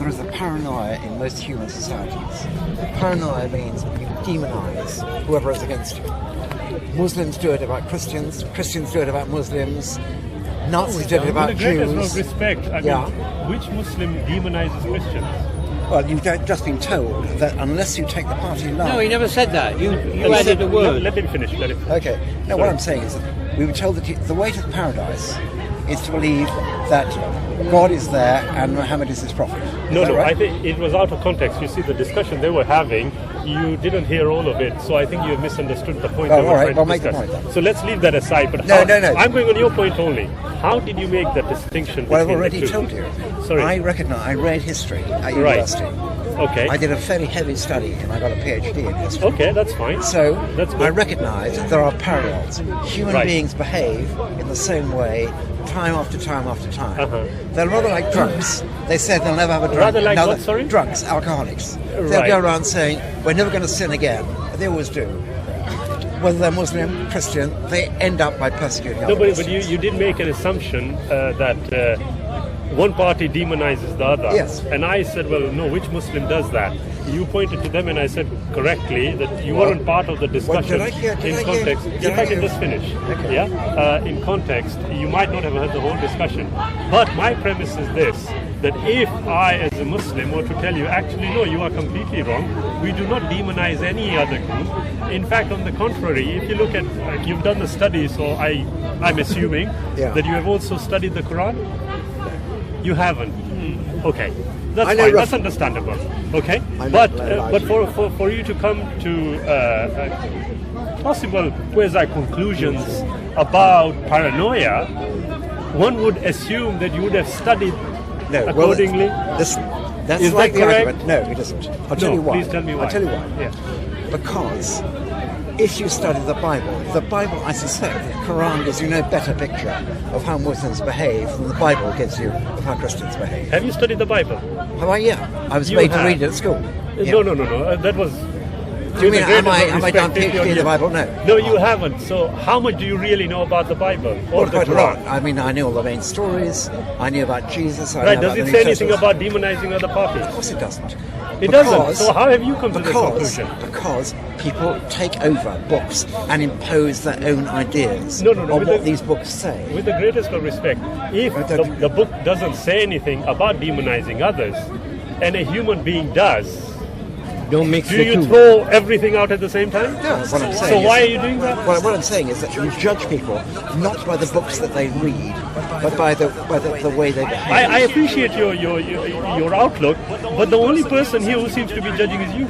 there is a paranoia in most human societies. Paranoia means you demonize whoever is against you. Muslims do it about Christians, Christians do it about Muslims, Nazis do it about With the greatest Jews. of respect, I mean, which Muslim demonizes Christians? Well, you've just been told that unless you take the party line... No, he never said that. You added a word. Let him finish. Okay. No, what I'm saying is that we were told that the way to paradise is to believe that God is there and Muhammad is his prophet. No, right? I think it was out of context. You see, the discussion they were having, you didn't hear all of it, so I think you misunderstood the point they were trying to make the discuss. point then. So let's leave that aside. But No. I'm going on your point only. How did you make that distinction? Well, I've between already the two? told you. Sorry. I read history at university. Okay. I did a fairly heavy study and I got a PhD in history. Okay, that's fine. So that's good. I recognize that there are parallels. Human beings behave in the same way time after time after time. They're rather like drunks. They said they'll never have a drunk. Rather like what, sorry? Drunks, alcoholics. They'll go around saying, we're never going to sin again. They always do. Whether they're Muslim, Christian, they end up by persecuting others. But you did make an assumption that one party demonizes the other. Yes. And I said, well, no, which Muslim does that? You pointed to them and I said correctly that you weren't part of the discussion. Did I hear? If I can just finish. Okay. Yeah? In context, you might not have heard the whole discussion. But my premise is this, that if I as a Muslim were to tell you, actually, no, you are completely wrong, we do not demonize any other group. In fact, on the contrary, if you look at, you've done the study, so I'm assuming that you have also studied the Quran? You haven't. Okay. That's fine. That's understandable. Okay. But for you to come to possible quasi-conclusions about paranoia, one would assume that you would have studied accordingly. That's Is like that the correct? argument. No, it isn't. I'll tell you why. Please tell me why. I'll tell you why. Yeah. Because if you study the Bible, I suspect the Quran gives you no better picture of how Muslims behave than the Bible gives you of how Christians behave. Have you studied the Bible? Have I? Yeah. I was made to read it at school. No. That was... Do you mean, am I done PhD in the Bible? No. No, you haven't. So how much do you really know about the Bible? Or Quite the a lot. Quran? I mean, I knew all the main stories. I knew about Jesus. Right, does it say anything about demonizing other parties? Of course it doesn't. It doesn't. So how have you come to this conclusion? Because people take over books and impose their own ideas No, on what these books say. With the greatest of respect, if the book doesn't say anything about demonizing others, and a human being does, don't mix do the you two. throw everything out at the same time? No, what I'm saying so is, why are you doing that? Well, what I'm saying is that you judge people not by the books that they read, but by the way they behave. I appreciate your outlook, but the only person here who seems to be judging is you.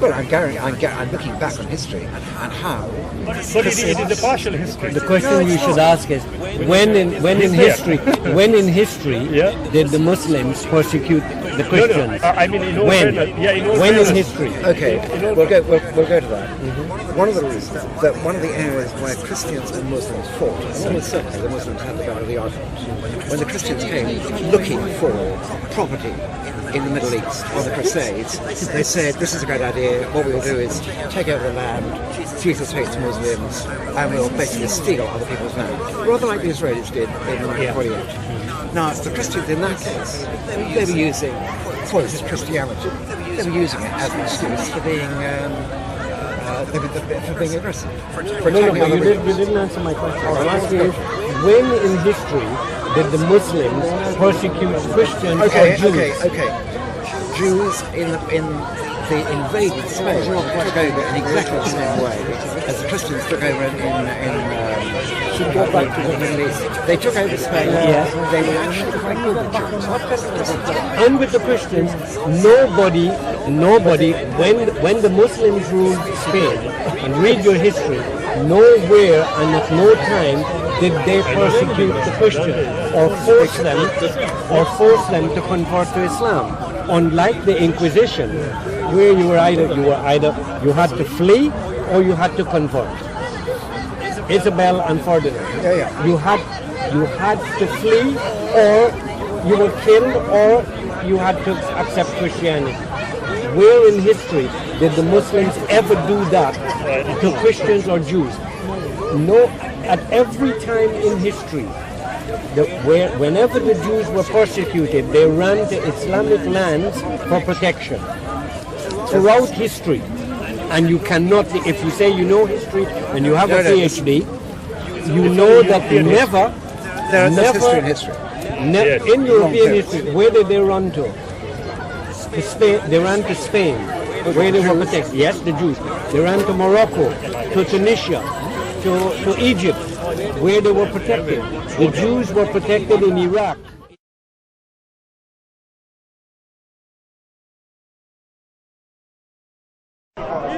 Well, I'm looking back on history and how. But it is a partial history. The question you should ask is, when in history did the Muslims persecute the Christians? I mean, in all when? fairness, in all When in fairness. history? Okay, we'll go to that. One of the reasons that one of the areas where Christians and Muslims fought, and almost certainly the Muslims had the better of the argument, when the Christians came looking for property in the Middle East on the Crusades, they said, this is a great idea, what we'll do is take over the land, Jesus hates Muslims, and we'll basically steal other people's land. Rather like the Israelis did in 1948. Now, the Christians in that case, they were using poised Christianity. They were using it as an excuse for being aggressive. You didn't answer my question. I'm asking you, when in history did the Muslims persecute Christians or Jews? Okay. Jews in the invaded Spain took over in exactly the same way as the Christians took over in the Middle East. They took over Spain. Yes. They were actually quite good with Jews. And with the Christians, nobody, when the Muslims ruled Spain, and read your history, nowhere and at no time did they persecute the Christians or force them to convert to Islam. Unlike the Inquisition, where you had to flee or you had to convert. Isabel and Ferdinand. You had to flee, or you were killed, or you had to accept Christianity. Where in history did the Muslims ever do that to Christians or Jews? No. At every time in history, whenever the Jews were persecuted, they ran to Islamic lands for protection throughout history. And you cannot, if you say you know history and you have a PhD, you know that never, There's history in history. in European history, where did they run to? To Spain. They ran to Spain, where they were protected. Yes, the Jews. They ran to Morocco, to Tunisia, to Egypt, where they were protected. The Jews were protected in Iraq.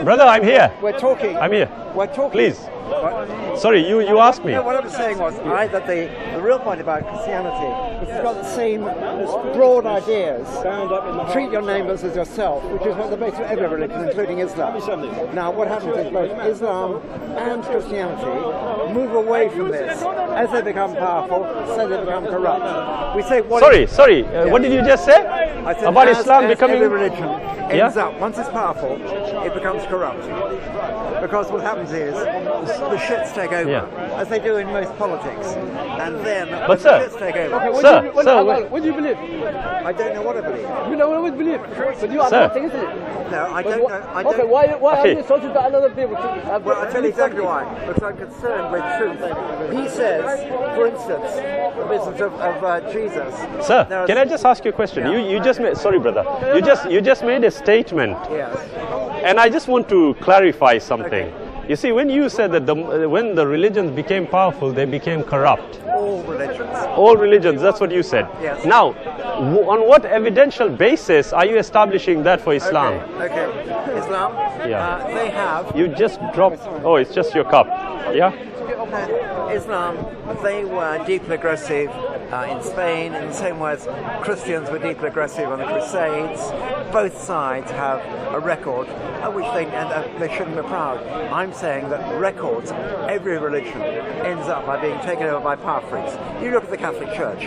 Brother, I'm here. We're talking. I'm here. We're talking. Please. What? Sorry, you asked me. No, what I was saying was, that the real point about Christianity is it's got the same broad ideas. Treat your neighbours as yourself, which is what the base of every religion, including Islam. Now, what happens is both Islam and Christianity move away from this. As they become powerful, so they become corrupt. We say, Sorry. What did you just say? I said, about as Islam becoming every religion ends up, once it's powerful, it becomes corrupt. Because what happens is the shits take over, as they do in most politics, and then but the shits take over. Okay, what do you believe? I don't know what I believe. You know what you believe? But you are Sir. not saying it. No, I don't know. I don't, Okay, why Okay. are you talking to another people? Well, I'll tell you exactly why. Because I'm concerned with truth. He says, for instance, the business of Jesus. Sir, there are- can I just ask you a question? Yeah. You just made, sorry brother, you just made a statement, Yes. and I just want to clarify something. You see, when you said that when the religions became powerful, they became corrupt. All religions. All religions, that's what you said. Yes. Now, on what evidential basis are you establishing that for Islam? Okay. Islam. Yeah. They have. You just dropped, oh, it's just your cup. Yeah? Islam, they were deeply aggressive in Spain, in the same way as Christians were deeply aggressive on the Crusades. Both sides have a record of which they shouldn't be proud. I'm saying that records, every religion ends up by being taken over by power freaks. You look at the Catholic Church,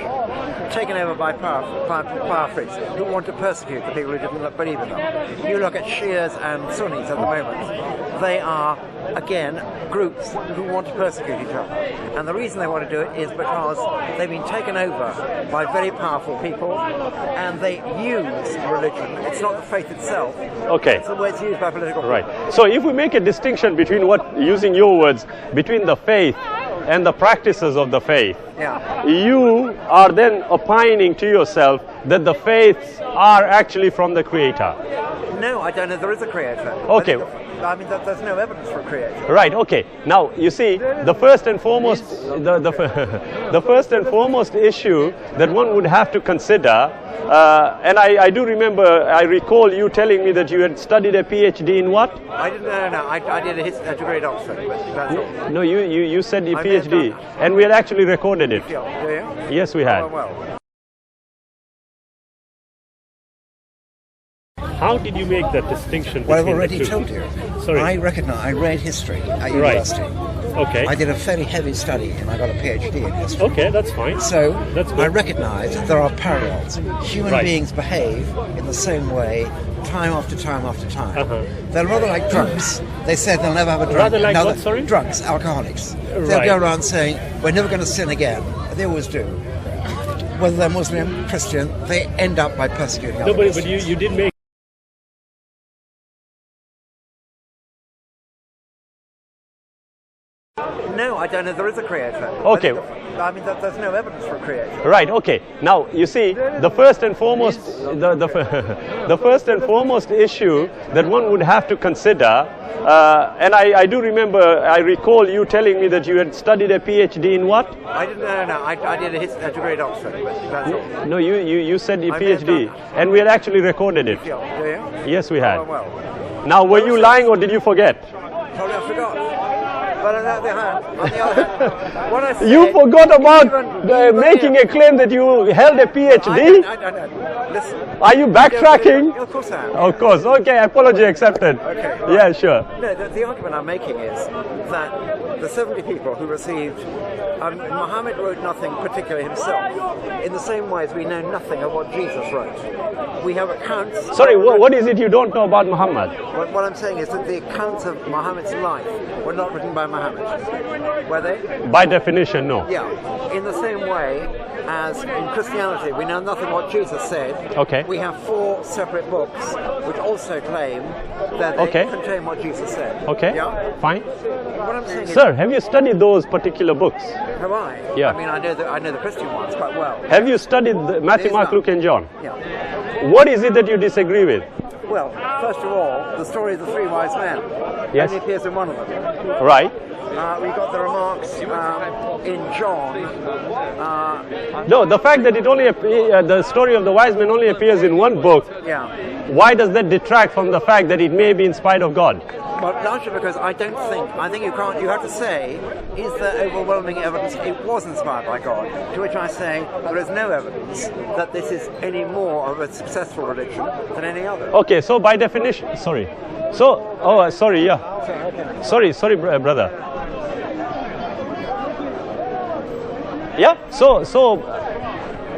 taken over by power freaks who want to persecute the people who didn't believe in them. You look at Shias and Sunnis at the moment. They are, again, groups who want to persecute each other. And the reason they want to do it is because they've been taken over by very powerful people and they use religion. It's not the faith itself. Okay. It's the way it's used by political people. Right. So if we make a distinction between using your words, between the faith and the practices of the faith, Yeah. you are then opining to yourself that the faiths are actually from the Creator. No, I don't know there is a creator. Okay. I mean, there's no evidence for a creator. Right. Okay. Now you see, the first and foremost, the first and foremost issue that one would have to consider, and I do remember, I recall you telling me that you had studied a PhD in what? I didn't. No. I did a degree at Oxford. But that's all. No, you said a I may have PhD, done that. and we had actually recorded it. Yeah. Do you? Yes, we had. Well. How did you make that distinction? Well, I've between already the two? told you. Sorry. I read history at Right. university. Okay. I did a fairly heavy study and I got a PhD in history. Okay, that's fine. So That's good. I recognise that there are parallels. Human Right. beings behave in the same way time after time after time. Uh-huh. They're rather like drunks. They said they'll never have a drunk. Rather like another- what, sorry? Drunks, alcoholics. They'll Right. go around saying, we're never going to sin again. They always do. Whether they're Muslim, Christian, they end up by persecuting No, other but Christians. you did make. No, I don't know there is a creator. Okay. I mean, there's no evidence for a creator. Right. Okay. Now you see, the first and foremost, the first and foremost issue that one would have to consider, and I do remember, I recall you telling me that you had studied a PhD in what? I didn't. No. I did a degree at Oxford. But that's all. No, you said a I may have PhD, done that. and we had actually recorded it. Yeah. Do you? Yes, we had. Well. Now, were you lying or did you forget? Probably I forgot. But on the other hand, what I said, You forgot about even making a claim that you held a PhD? I don't. Listen. Are you backtracking? Yeah, of course I am. Of course. Okay, apology accepted. Okay. Yeah, sure. No, the argument I'm making is that the 70 people who received, Muhammad wrote nothing particularly himself, in the same way as we know nothing of what Jesus wrote. We have accounts. Sorry, what is it you don't know about Muhammad? what I'm saying is that the accounts of Muhammad's life were not written by Muhammad, were they? By definition, no. Yeah. In the same way as in Christianity, we know nothing what Jesus said. Okay. We have 4 separate books which also claim that they contain what Jesus said. Okay. Yeah. Fine. What I'm saying Sir, have you studied those particular books? have I? Yeah. I mean, I know the Christian ones quite well. Have you studied Matthew, Mark, Luke, and John? Yeah. What is it that you disagree with? Well, first of all, the story of the 3 wise men Yes. only appears in one of them. Right. We got the remarks in John. No, the fact that it only the story of the wise men only appears in one book. Yeah. Why does that detract from the fact that it may be inspired of God? Well, largely because I think you can't, you have to say, is there overwhelming evidence it was inspired by God? To which I say, there is no evidence that this is any more of a successful religion than any other. Okay, so by definition, sorry. So, sorry, yeah. Sorry, brother. Yeah, so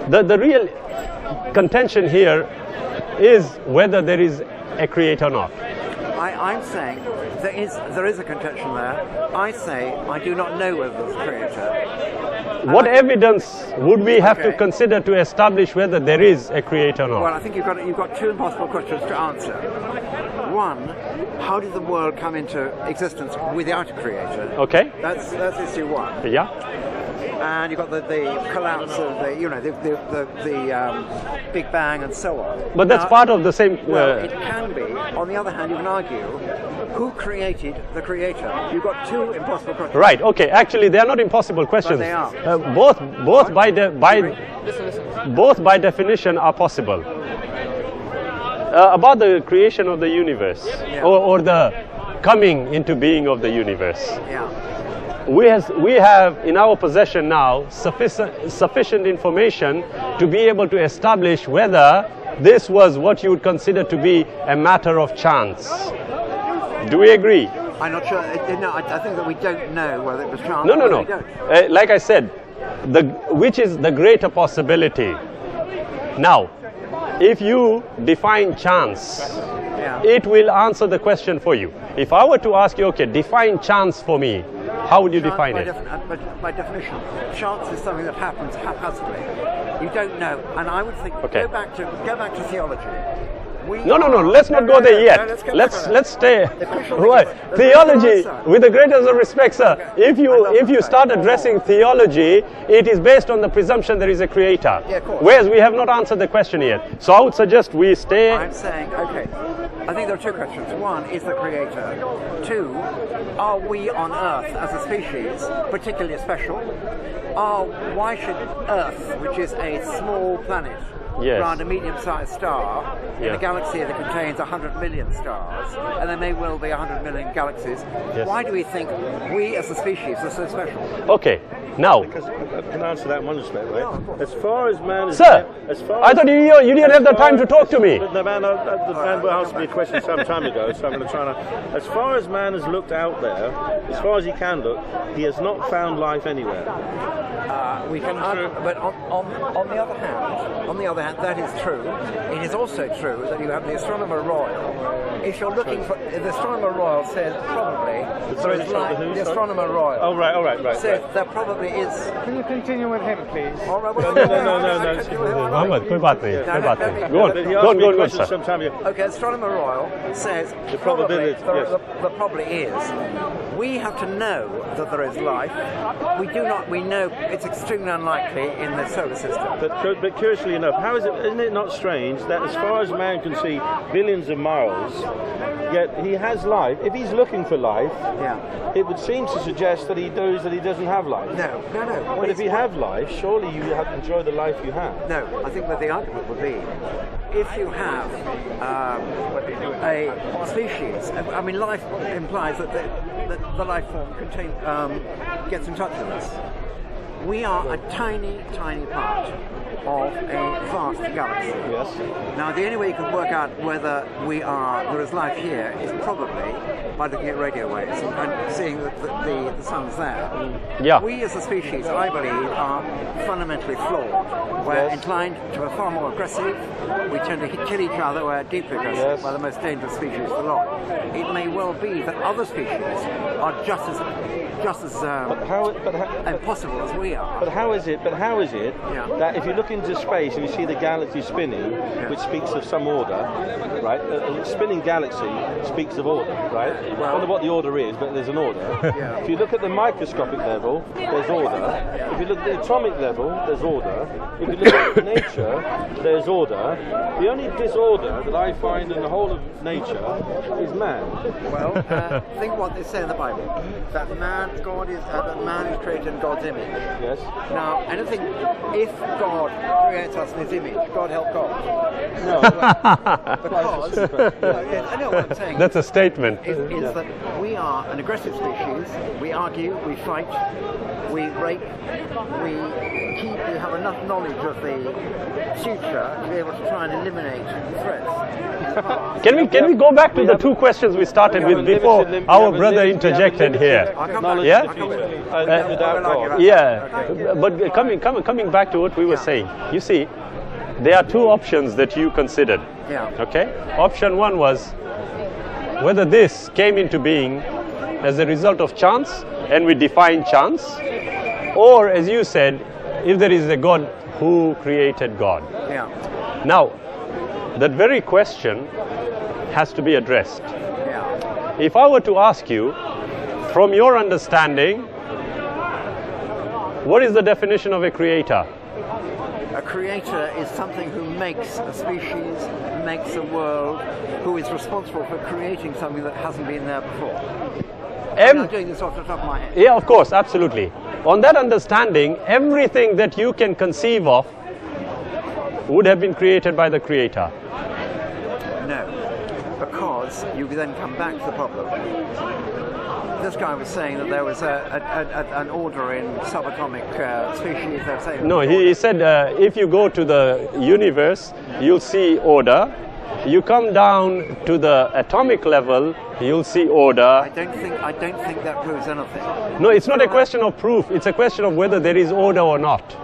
the real contention here is whether there is a creator or not. I'm saying there is a contention there. I say I do not know whether there's a creator. What evidence would we have to consider to establish whether there is a creator or not? Well, I think you've got 2 impossible questions to answer. One, how did the world come into existence without a creator? Okay. That's issue 1. Yeah. And you've got the collapse of the Big Bang and so on. But that's part of the same. Well, it can be. On the other hand, you can argue who created the creator. You've got 2 impossible questions. Right. Okay. Actually, they are not impossible questions. But they are. Both by definition are possible. About the creation of the universe, or the coming into being of the universe. Yeah. We have in our possession now sufficient information to be able to establish whether this was what you would consider to be a matter of chance. Do we agree? I'm not sure. No, I think that we don't know whether it was chance. No. We don't. Like I said, which is the greater possibility? Now, if you define chance, it will answer the question for you. If I were to ask you, okay, define chance for me, how would you define it? By definition, chance is something that happens haphazardly. You don't know, and I would think go back to theology. No. Let's not go there yet. Let's stay. Right. Theology, with the greatest of respect, sir. If you start addressing theology, it is based on the presumption there is a creator. Yeah, of course. Whereas we have not answered the question yet. So I would suggest we stay. I'm saying, okay. I think there are 2 questions. 1, is the creator? 2, are we on Earth as a species particularly special? Why should Earth, which is a small planet, around a medium-sized star in a galaxy that contains 100 million stars, and there may well be 100 million galaxies. Why do we think we as a species are so special? Okay, now. Because I can answer that in one respect, right? As far as man is... Sir, I thought you didn't have the time to talk to me. The man asked me a question some time ago, so I'm going to try and... As far as man has looked out there, as far as he can look, he has not found life anywhere. We can, but on the other hand, that is true. It is also true that you have the Astronomer Royal. If you're looking for the Astronomer Royal says probably there is life. The Astronomer Royal. Oh right. Says there probably is. Can you continue with him, please? All right. No. Mohammed, कोई बात नहीं. Go on, sir. Some time ago. Okay, Astronomer Royal says The probability, the probably is. We have to know that there is life. We know it's extremely unlikely in the solar system. But curiously enough, isn't it not strange that as far as man can see billions of miles, yet he has life? If he's looking for life, it would seem to suggest that he knows that he doesn't have life. No. But if you have life, surely you have to enjoy the life you have. No, I think that the argument would be, if you have a species, I mean, life implies that the life form gets in touch with us. We are a tiny, tiny part of a vast galaxy. Yes. Now, the only way you can work out whether there is life here is probably by looking at radio waves and seeing that the sun's there. Yeah. We as a species, I believe, are fundamentally flawed. We're inclined to be far more aggressive. We tend to kill each other. We're deeply aggressive. Yes. We're the most dangerous species for long. It may well be that other species are just as impossible as we are. But how is it that if you look into space and you see the galaxy spinning, which speaks of some order, right? A spinning galaxy speaks of order, right? I don't know what the order is, but there's an order. If you look at the microscopic level, there's order. If you look at the atomic level, there's order. If you look at nature, there's order. The only disorder that I find in the whole of nature is man. Well, think what they say in the Bible, that man is created in God's image. Yes. Now, I don't think if God creates us in His image, God help God. No. Because I know what I'm saying. That's a statement. Is that we are an aggressive species. We argue, we fight, we rape, we have enough knowledge of the future to be able to try and eliminate threats. Can we go back to the two questions we started with before our brother interjected here? Yeah? Without God. Yeah, but coming back to what we were saying, you see, there are two options that you considered. Yeah. Okay? Option one was whether this came into being as a result of chance, and we define chance, or as you said, if there is a God, who created God? Yeah. Now, that very question has to be addressed. Yeah. If I were to ask you, from your understanding, what is the definition of a creator? A creator is something who makes a species, makes a world, who is responsible for creating something that hasn't been there before. I'm doing this off the top of my head. Yeah, of course, absolutely. On that understanding, everything that you can conceive of would have been created by the creator. No, because you then come back to the problem. This guy was saying that there was an order in subatomic species. They're saying No, he said if you go to the universe, you'll see order. You come down to the atomic level, you'll see order. I don't think that proves anything. No, it's not a question of proof. It's a question of whether there is order or not.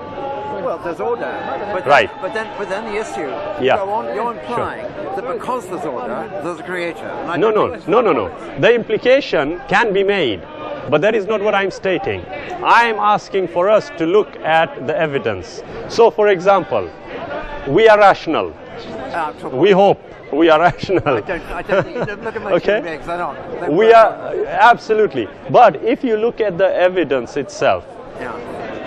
Well, there's order, but right. But then the issue. Yeah. You're implying that because there's order, there's a creator. No. The implication can be made, but that is not what I'm stating. I'm asking for us to look at the evidence. So, for example, we are rational. We hope we are rational. I don't think, look at my okay. human beings, they're not. We are absolutely. But if you look at the evidence itself,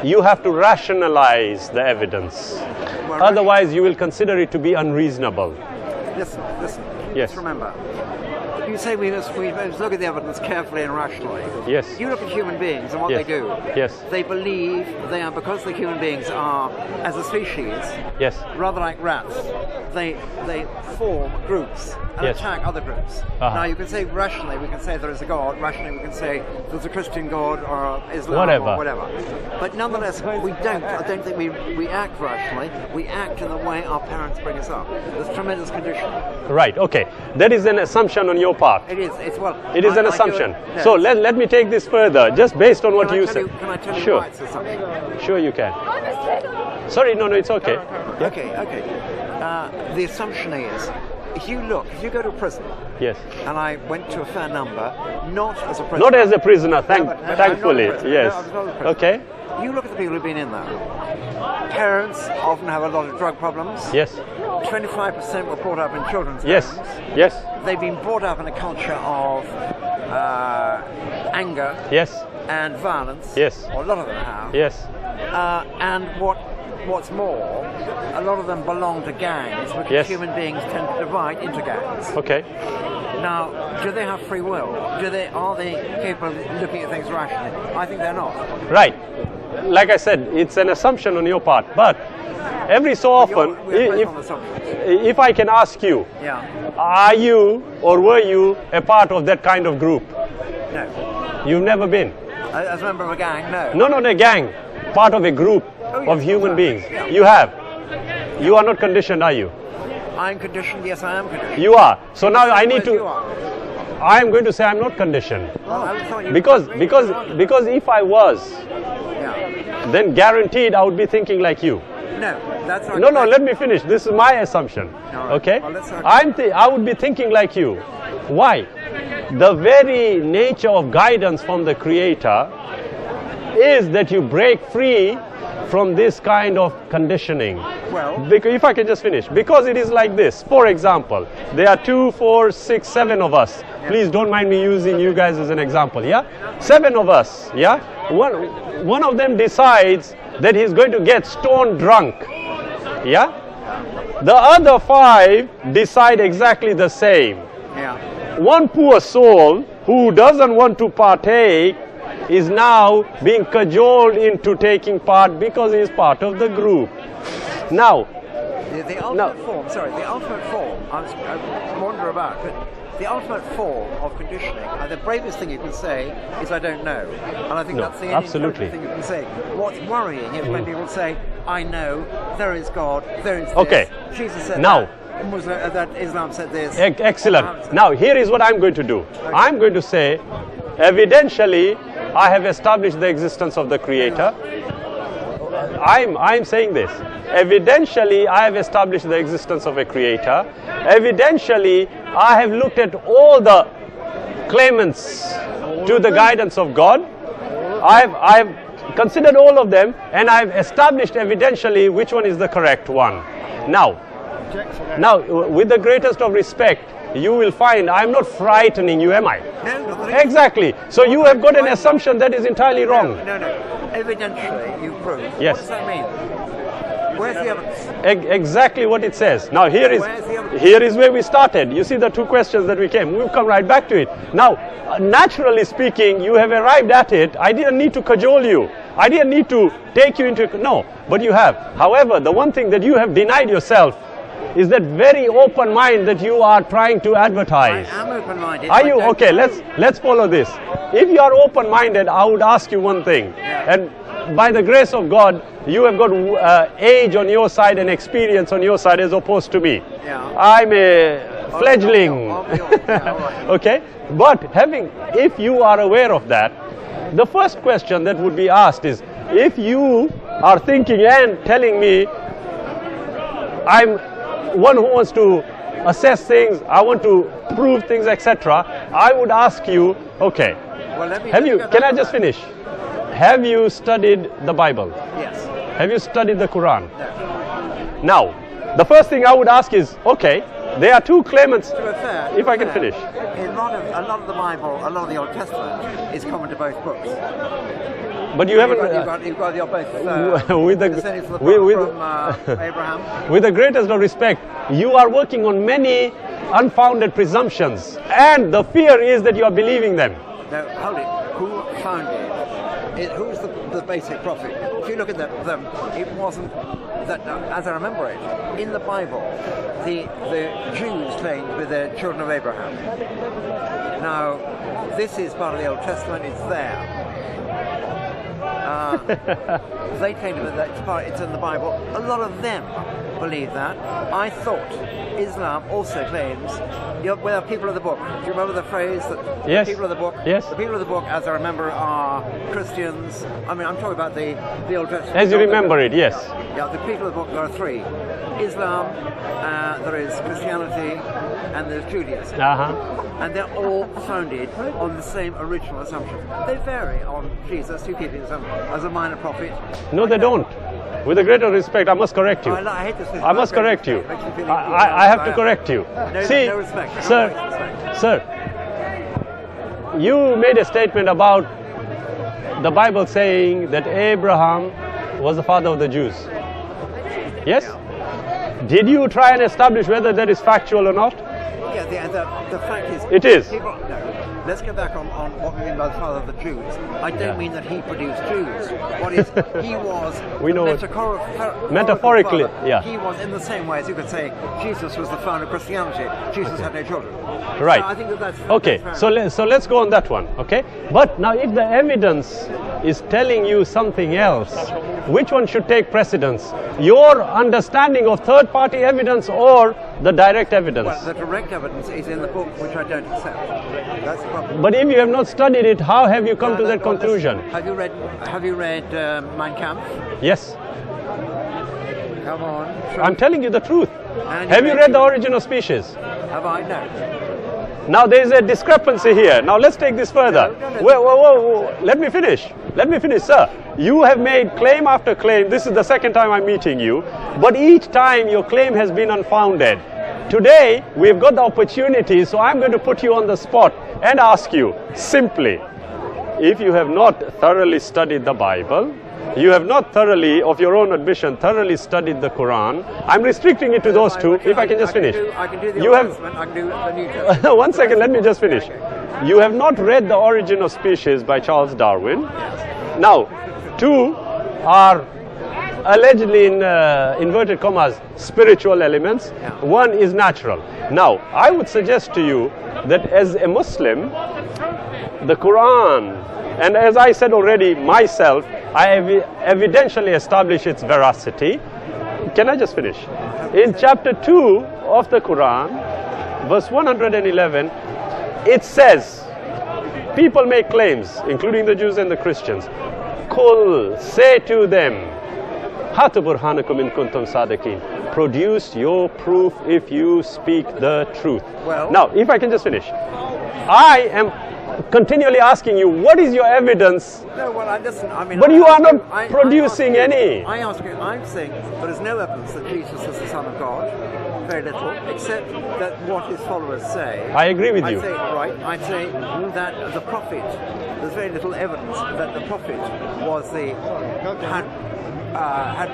you have to rationalize the evidence. Well, otherwise, you will consider it to be unreasonable. Listen. Yes. Just remember. You say we must look at the evidence carefully and rationally. Yes. You look at human beings and what they do. Yes. They believe they are, because the human beings are, as a species, yes, rather like rats, they form groups and attack other groups. Now you can say rationally, we can say there is a God, rationally we can say there's a Christian God or Islam or whatever. But nonetheless, we don't. I don't think we act rationally. We act in the way our parents bring us up. There's tremendous conditioning. Right, okay. That is an assumption on your part. It is. It is an assumption. So let me take this further, just based on what you said. Can I tell you sure. why it's assumption? Sure you can. Sorry, no, it's okay. Okay. The assumption is, if you go to a prison, yes, and I went to a fair number, not as a prisoner. Not as a prisoner, thankfully, yes. Okay. You look at the people who've been in there. Parents often have a lot of drug problems. Yes. 25% were brought up in children's yes. homes. Yes. They've been brought up in a culture of anger. Yes. And violence. Yes. Or a lot of them have. Yes. And what's more, a lot of them belong to gangs because human beings tend to divide into gangs. Okay. Now, do they have free will? Are they capable of looking at things rationally? I think they're not. Right. Like I said, it's an assumption on your part, but every so often, if I can ask you, are you or were you a part of that kind of group? No. You've never been? As a member of a gang, no. No, not a gang. Part of a group of human beings. Yeah. You have? You are not conditioned, are you? I'm conditioned. Yes, I am conditioned. You are. So now I need You to. are. I am going to say I'm not conditioned Well, I thought you because if I was, Yeah. then guaranteed I would be thinking like you. No, that's not. No, let me finish. This is my assumption. All right. Okay? Well, let's not- I would be thinking like you. Why? The very nature of guidance from the Creator is that you break free from this kind of conditioning. Well- because if I can just finish, because it is like this. For example, there are 2, 4, 6, 7 of us. Please don't mind me using you guys as an example. Yeah, 7 of us. Yeah, one of them decides that he's going to get stone drunk. Yeah, the other 5 decide exactly the same. Yeah. One poor soul who doesn't want to partake is now being cajoled into taking part because he is part of the group. Now, The ultimate form. Sorry, the ultimate form. I wander about, but the ultimate form of conditioning. The bravest thing you can say is "I don't know," and I think No, that's the only absolutely. thing you can say. What's worrying is when people say, "I know there is God, there is this." Okay. Jesus said Now- that Islam said this. Excellent. Muhammad said Now, here is what I'm going to do. I'm going to say, evidentially, I have established the existence of the Creator. I'm saying this. Evidentially, I have established the existence of a Creator. Evidentially, I have looked at all the claimants to the guidance of God. I've considered all of them, and I've established evidentially which one is the correct one. Now, with the greatest of respect, you will find I'm not frightening you, am I? No, Exactly. So you have got an assumption that is entirely wrong. No. Evidentially, you prove. Yes. What does that mean? Where's the evidence? Exactly what it says. Now here Where's the evidence? is where we started. You see the 2 questions that we came. We'll come right back to it. Now, naturally speaking, you have arrived at it. I didn't need to cajole you. I didn't need to take you into no, but you have. However, the one thing that you have denied yourself is that very open mind that you are trying to advertise. I am open-minded. Are you okay? Let's follow this. If you are open-minded, I would ask you one thing, and by the grace of God, you have got age on your side and experience on your side as opposed to me. Yeah. I'm a fledgling. I'll be all right. Okay, but if you are aware of that, the first question that would be asked is, if you are thinking and telling me, I'm one who wants to assess things, I want to prove things, etc., I would ask you, okay, Well, let me can I just finish? Have you studied the Bible? Yes. Have you studied the Quran? No. Now, the first thing I would ask is, okay, there are 2 claimants. To be fair, If I can finish. A lot of the Bible, a lot of the Old Testament is common to both books. But you haven't. You've got your both. With the- descendants of the with- from Abraham. With the greatest of respect, you are working on many unfounded presumptions, and the fear is that you are believing them. No, hold it. Who founded? Who's the basic prophet? If you look at them, it wasn't that. As I remember it, in the Bible, the Jews claimed to be the children of Abraham. Now, this is part of the Old Testament. It's there. They claim to be that it's in the Bible. A lot of them believe that. I thought Islam also claims we're people of the book. Do you remember the phrase that Yes. the people of the book? Yes. The people of the book, as I remember, are Christians. I mean, I'm talking about the Old Testament. As you remember it, yes. Yeah, the people of the book, there are 3. Islam, there is Christianity, and there's Judaism. Uh-huh. And they're all founded on the same original assumption. They vary on Jesus, who keep him as a minor prophet. No, they don't. With the greatest respect, I must correct you. I hate this. I must correct you. Makes me feel I have to correct you. No, See, no respect. No respect. sir, you made a statement about the Bible saying that Abraham was the father of the Jews. Yes? Did you try and establish whether that is factual or not? Yeah, the fact is... It is. No. let's go back on what we mean by the father of the Jews. I don't mean that he produced Jews. What is, he was We know what- metaphorically, Metaphorically, yeah. He was in the same way as you could say Jesus was the founder of Christianity. Jesus had no children. Right. So I think that's Okay, that's so let's go on that one, okay? But now if the evidence is telling you something else, which one should take precedence? Your understanding of third-party evidence or the direct evidence? Well, the direct evidence is in the book, which I don't accept. That's the problem. But if you have not studied it, how have you come to that Well, listen, conclusion? Have you read Mein Kampf? Yes, Come on. I'm telling you the truth. And Have you read The Origin of Species? Have I? No. Now there is a discrepancy here. Now let's take this further. No. Whoa. Let me finish, sir. You have made claim after claim. This is the second time I'm meeting you. But each time your claim has been unfounded. Today we've got the opportunity, so I'm going to put you on the spot and ask you simply, if you have not thoroughly studied the Bible, you have not thoroughly, of your own admission, thoroughly studied the Quran. I'm restricting it to those two, if I can just finish. I can do the You Old have Testament, I can do the New Testament. One second, let me just finish. You have not read The Origin of Species by Charles Darwin. Now, two are allegedly in inverted commas spiritual elements. One is natural. Now, I would suggest to you that as a Muslim, the Quran, and as I said already myself, I have evidentially established its veracity. Can I just finish? In chapter 2 of the Quran, verse 111, it says, people make claims, including the Jews and the Christians. Qul, say to them, Hatu burhanakum in kuntum sadiqin. Produce your proof if you speak the truth. Well- Now, if I can just finish. I am continually asking you, what is your evidence? No, well, listen, I mean... But you I- are not I- producing I ask you- any. I ask you, I'm saying there is no evidence that Jesus is the Son of God. Very little, except that what his followers say. I agree with you. I'd say that the prophet, there's very little evidence that the prophet was had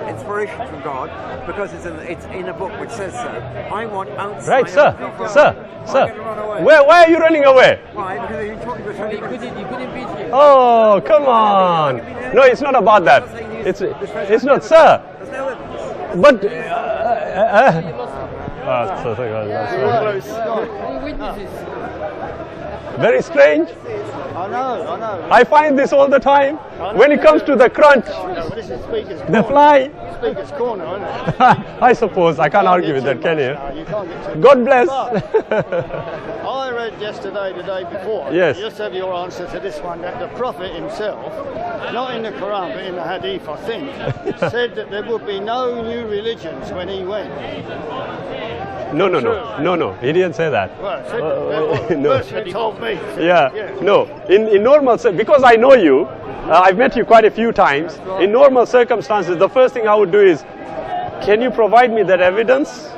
inspiration from God, because it's in a book which says so. I want outside. Right, sir. of the- Sir. I'm gonna run away. Why are you running away? Why? Because you've been talking for 20 minutes. Oh, come on. No, it's not about that. It's not, sir. There's no evidence. But very strange. I know. I find this all the time. When it comes to the crunch, Well, this is Speaker's the Corner. fly. Speaker's Corner, isn't it? I suppose I can't argue with that, can you? No, you can't get too God bless. I read yesterday, the day before, Yes. just have your answer to this one, that the Prophet himself, not in the Quran but in the Hadith, I think, said that there would be no new religions when he went. No. He didn't say that. Well, said that, No. personally told me. Yeah. No. In normal, because I know you, I've met you quite a few times. In normal circumstances, the first thing I would do is, can you provide me that evidence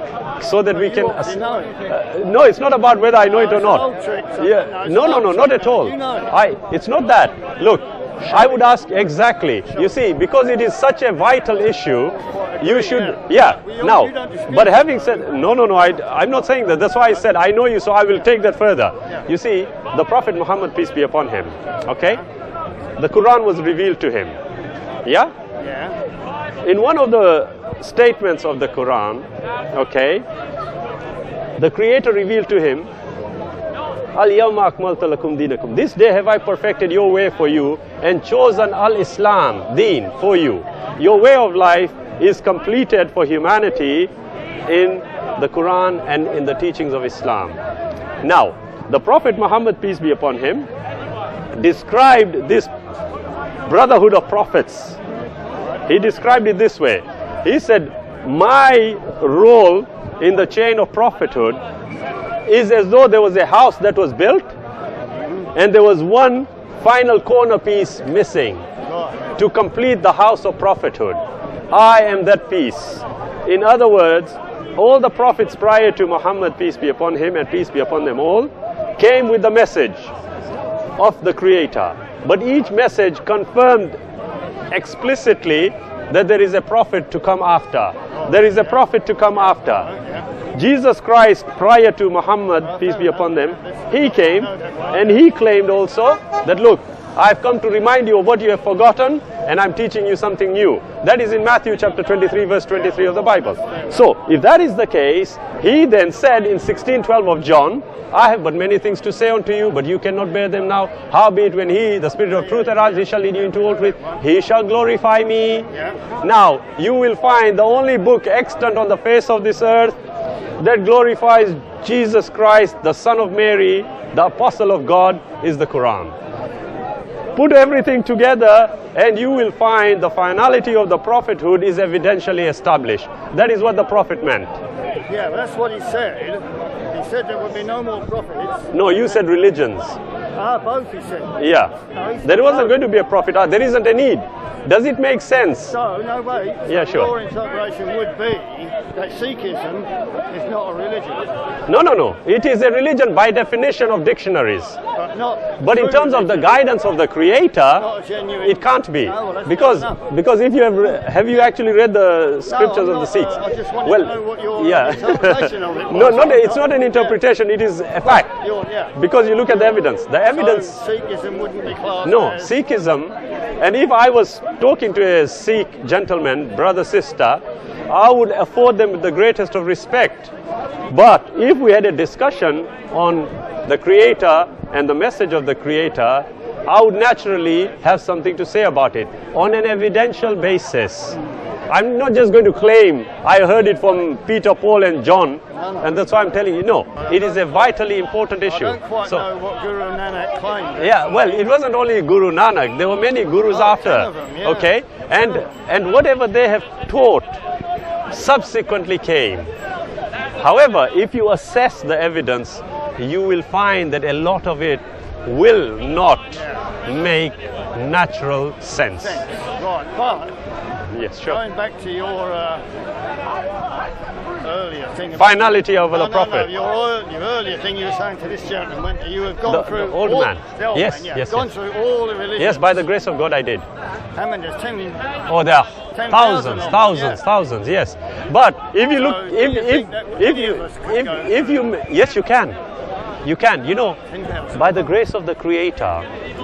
so that we can? obviously know it. No, it's not about whether I know it or It's not. an old trick, so, Yeah. it's an old Not trick. at all. You know it. It's not that. Look, I would ask exactly. You see, because it is such a vital issue, you should. Yeah. You Now, don't dispute but it. having said no. I'm not saying that. That's why I said I know you, so I will take that further. You see, the Prophet Muhammad, peace be upon him. Okay, the Quran was revealed to him. Yeah. Yeah. In one of the statements of the Quran, okay, the Creator revealed to him, Al-Yawma akmaltu lakum dinakum. This day have I perfected your way for you and chosen Al-Islam, deen, for you. Your way of life is completed for humanity in the Quran and in the teachings of Islam. Now, the Prophet Muhammad, peace be upon him, described this brotherhood of prophets. He described it this way. He said, my role in the chain of prophethood is as though there was a house that was built and there was one final corner piece missing to complete the house of prophethood. I am that piece. In other words, all the prophets prior to Muhammad, peace be upon him and peace be upon them all, came with the message of the Creator. But each message confirmed explicitly that there is a prophet to come after. There is a prophet to come after. Jesus Christ, prior to Muhammad, peace be upon them, he came and he claimed also that, look, I've come to remind you of what you have forgotten, and I'm teaching you something new. That is in Matthew chapter 23, verse 23 of the Bible. So, if that is the case, he then said in 16:12 of John, I have but many things to say unto you, but you cannot bear them now. Howbeit when he, the Spirit of truth, arises, he shall lead you into all truth. He shall glorify me. Now, you will find the only book extant on the face of this earth that glorifies Jesus Christ, the Son of Mary, the Apostle of God, is the Quran. Put everything together and you will find the finality of the prophethood is evidentially established. That is what the prophet meant. Yeah, that's what he said. He said there would be no more prophets. No, you said religions. Both he said. Yeah. No, he said There wasn't both. going to be a prophet. There isn't a need. Does it make sense? So, no, wait. Yeah, sure. Your interpretation would be that Sikhism is not a religion. No. It is a religion by definition of dictionaries. But not. But in true terms of the religion. guidance of the Creator, Not a genuine. it can't be. No, well, that's because fair enough. because if you have you actually read the scriptures I'm of the not, Sikhs? I just wanted to know what your interpretation of it No, was. it's not an interpretation. It is a fact. Yeah. Because you look at the evidence. The evidence. So Sikhism wouldn't be classed No, as... Sikhism, and if I was talking to a Sikh gentleman, brother, sister, I would afford them with the greatest of respect. But if we had a discussion on the Creator and the message of the Creator, I would naturally have something to say about it on an evidential basis. I'm not just going to claim I heard it from Peter, Paul and John, and that's why I'm telling you, no, it is a vitally important issue. I don't quite know what Guru Nanak claimed. Yeah, well, it wasn't only Guru Nanak, there were many gurus after, 10 of them, yeah. okay? And whatever they have taught subsequently came. However, if you assess the evidence, you will find that a lot of it will not make natural sense. Right, but Yes, sure. going back to your earlier thing about... Finality over the prophet. your earlier thing you were saying to this gentleman, you have gone The through... old all, man. The old Yes, man, yeah. yes, Gone yes. through all the religions. Yes, by the grace of God I did. How many? There's 10... Oh, there are 10,000 thousands, of them, thousands, yes. But if you look, So, do you think that any of us could go if you, yes, you can. You can, you know, 10,000. by the grace of the Creator,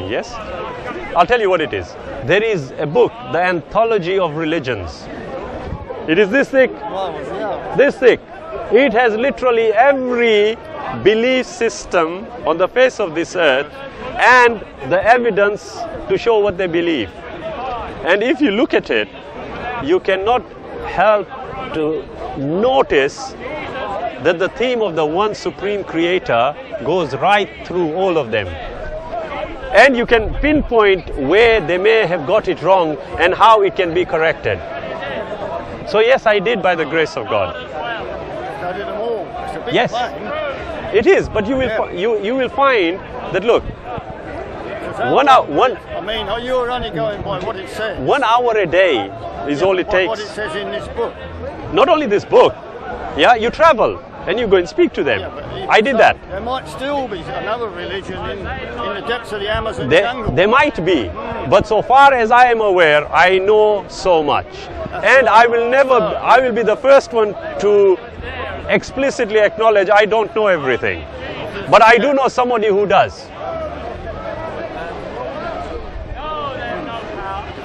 yes. I'll tell you what it is. There is a book, the Anthology of Religions. It is this thick, this thick. It has literally every belief system on the face of this earth and the evidence to show what they believe. And if you look at it, you cannot help to notice that the theme of the one supreme creator goes right through all of them. And you can pinpoint where they may have got it wrong and how it can be corrected. So yes, I did by the grace of God. Studied them all. It's a big Yes. claim. It is, but you will you will find that, look, So one hour you're only going by what it says. 1 hour a day is all it What it takes. says in this book. Not only this book, yeah, you travel and you go and speak to them. Yeah, but even I did so, that. There might still be another religion in the depths of the Amazon jungle. There might be, but so far as I am aware, I know so much. And I will be the first one to explicitly acknowledge I don't know everything. But I do know somebody who does.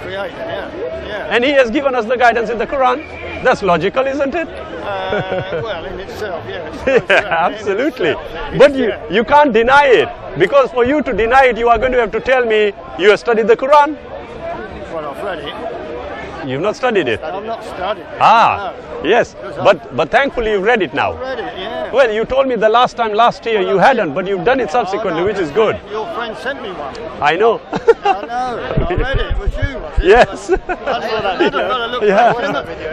Creator, yeah. And he has given us the guidance in the Quran. That's logical, isn't it? Well, in itself, yeah. Yeah, absolutely. But you can't deny it. Because for you to deny it, you are going to have to tell me you have studied the Quran. Well, I've read it. You've not studied it. I've not studied it. Ah, No. yes. But thankfully you've read it now. I've read it, yeah. Well, you told me the last year you hadn't, but you've done it subsequently, Oh, no, which is good. Your friend sent me one. I know. I know. I read it. It was you, was it? Yes. That's what I looked Yeah.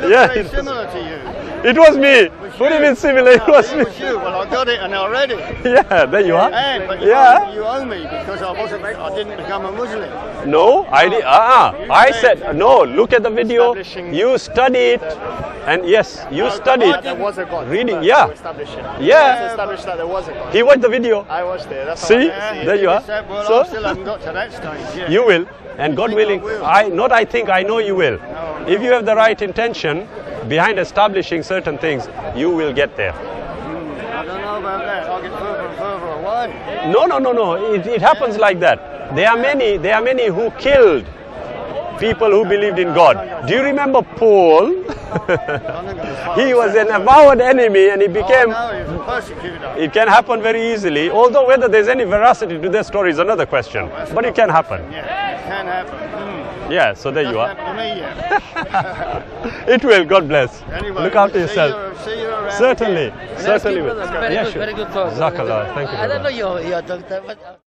Yeah, very it was- similar to you. It was me. Was What do you you? mean similar? It No, was it me. was you. Well, I got it and I read it. Yeah, there you are. But Yeah. you owe me because I didn't become a Muslim. No, I did. I said no. Look at the video. You studied, and yes, you studied. There was a God. Reading, First, yeah. to establish it. Yeah. To establish that there was a God. He watched the video. I watched it. That's See? how I Yeah, There you are. said, well, So- I still haven't got to that stage yet. You will, and God think I willing, will? I know you will. If you have the right intention behind establishing certain things, you will get there. don't know about that. I'll get further and further away. No. It happens like that. There are many who killed people who believed in God. Do you remember Paul? He was an avowed enemy and he became... Oh, no, he was a persecutor. It can happen very easily, although whether there's any veracity to their story is another question. But it can happen. Yeah, it can happen. Yeah, so there you are. Doesn't happen to me yet. It will, God bless. Anyway, Look after see yourself. see you around Certainly, again. certainly. Very Yeah, good, sure. very good talk. Jazakallah. Thank you. I don't brother. know your doctor, but.